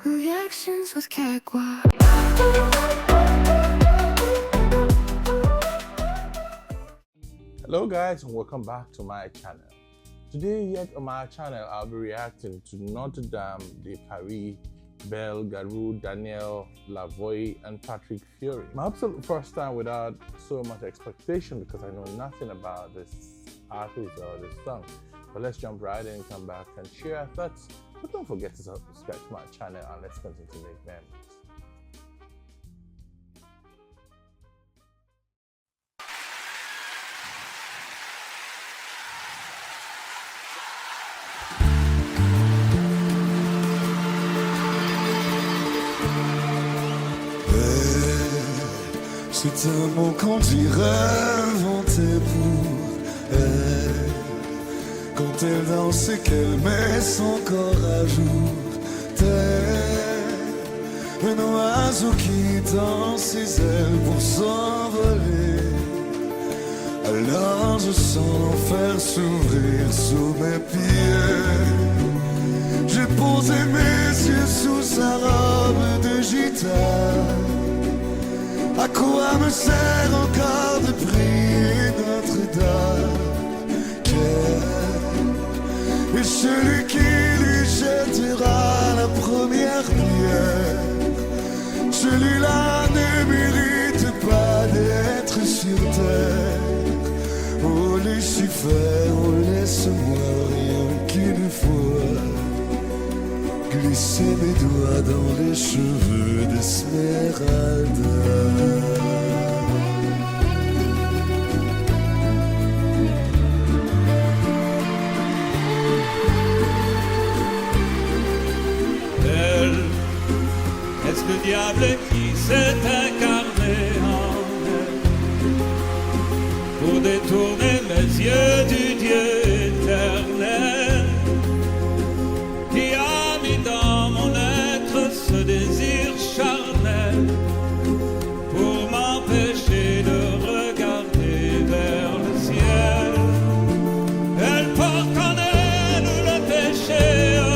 Reactions with Kegwa. Hello guys and welcome back to my channel. Today yet on my channel I'll be reacting to Notre Dame de Paris, Belle, Garou, Daniel, Lavoie and Patrick Fiori. My absolute first time without so much expectation because I know nothing about this artist or this song. But let's jump right in, come back and share our thoughts. But don't forget to subscribe to my channel and let's continue to make memories. C'est un mot qu'on dirait inventé pour elle. Quand elle danse et qu'elle met son corps à jour, tel un oiseau qui tend ses ailes pour s'envoler. Alors je sens l'enfer s'ouvrir sous mes pieds. J'ai posé mes yeux sous sa robe de gitane. À quoi me sert encore de prier Notre-Dame? Quel est celui qui lui jettera la première pierre? Celui-là ne mérite pas d'être sur terre. Oh Lucifer, oh laisse-moi rien qu'une fois glisser mes doigts dans les cheveux d'Esmeralda. Elle, est-ce le diable qui s'est incarné en elle pour détourner mes yeux du Dieu éternel qui a mis dans mon être ce désir charnel pour m'empêcher de regarder vers le ciel. Elle porte en elle le péché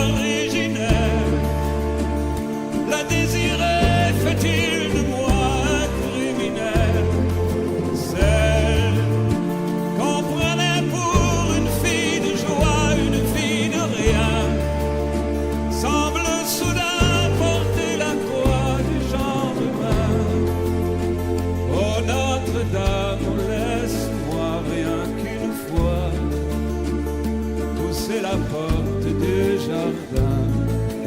originel. La désirer fait-il de moi un criminel? Celle qu'on prenait pour une fille de joie, une fille de rien, semble soudain porter la croix du genre humain. Oh Notre-Dame, laisse-moi rien qu'une fois pousser la porte du jardin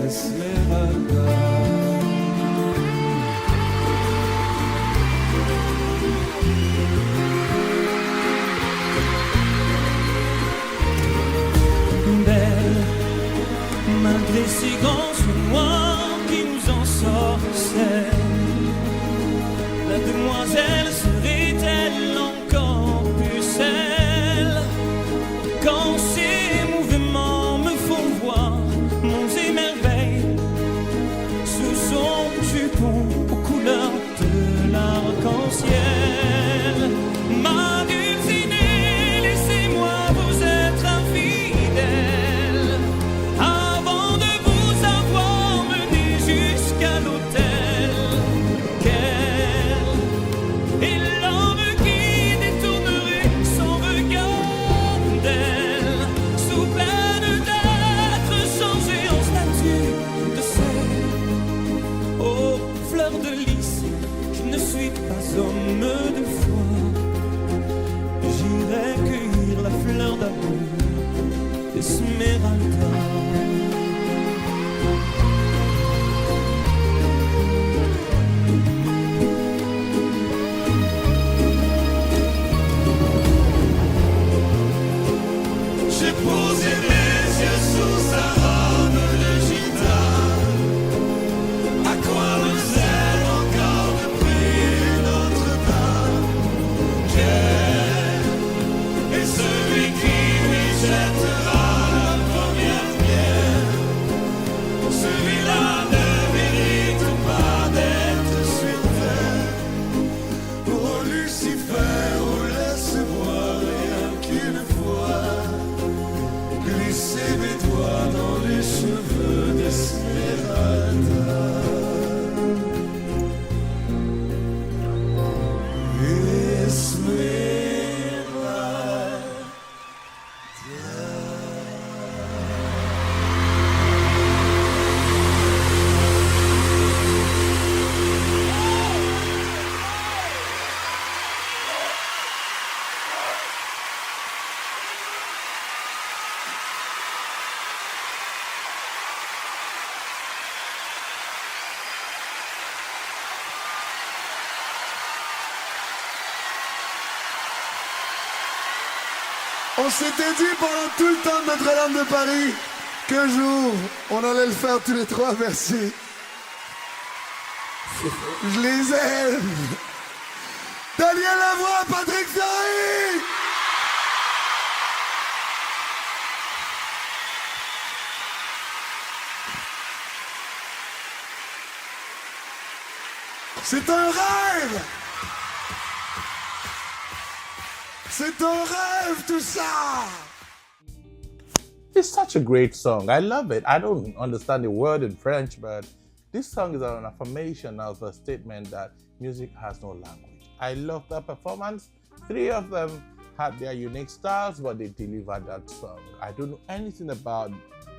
Esmeralda. Belle, malgré ces grands yeux noirs qui nous ensorcellent, la demoiselle serait-elle encore plus celle? Quand ses mouvements me font voir monts et merveilles sous son jupon aux couleurs de l'arc-en-ciel. Ma dulcinée, laissez-moi vous être infidèle avant de vous avoir mené jusqu'à l'autel. Quel est l'homme qui détournerait son regard d'elle, sous peine d'être changé en statue de sel? Oh, fleur de lys, je ne suis pas homme de foi. J'irai cueillir la fleur d'amour d'Esmeralda. J'ai posé mes yeux sous sa robe de gitane. À quoi me sert encore de prier Notre-Dame? On s'était dit pendant tout le temps de Notre-Dame de Paris qu'un jour, on allait le faire tous les trois, merci. Je les aime. Daniel Lavoie, Patrick Fiori. C'est un rêve. C'est un rêve tout ça. It's such a great song. I love it. I don't understand the word in French, but this song is an affirmation of a statement that music has no language. I love the performance. Three of them had their unique styles, but they delivered that song. I don't know anything about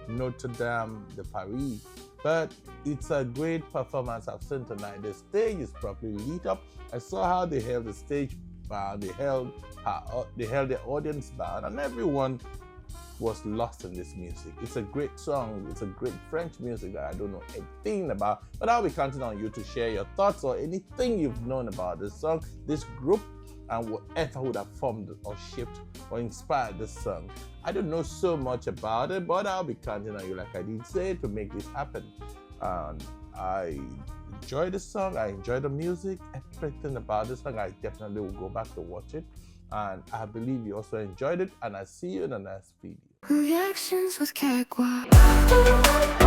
Notre Dame de Paris, but it's a great performance I've seen tonight. The stage is properly lit up. I saw how they held the stage bound, they held the audience bound, and everyone was lost in this music. It's a great song. It's a great French music that I don't know anything about, but I'll be counting on you to share your thoughts or anything you've known about this song, this group, and whatever would have formed or shaped or inspired this song. I don't know so much about it, but I'll be counting on you, like I did say, to make this happen. And I enjoy the song. I enjoy the music. Everything about this song, I definitely will go back to watch it. And I believe you also enjoyed it. And I'll see you in the next video. Reactions with Kegwa.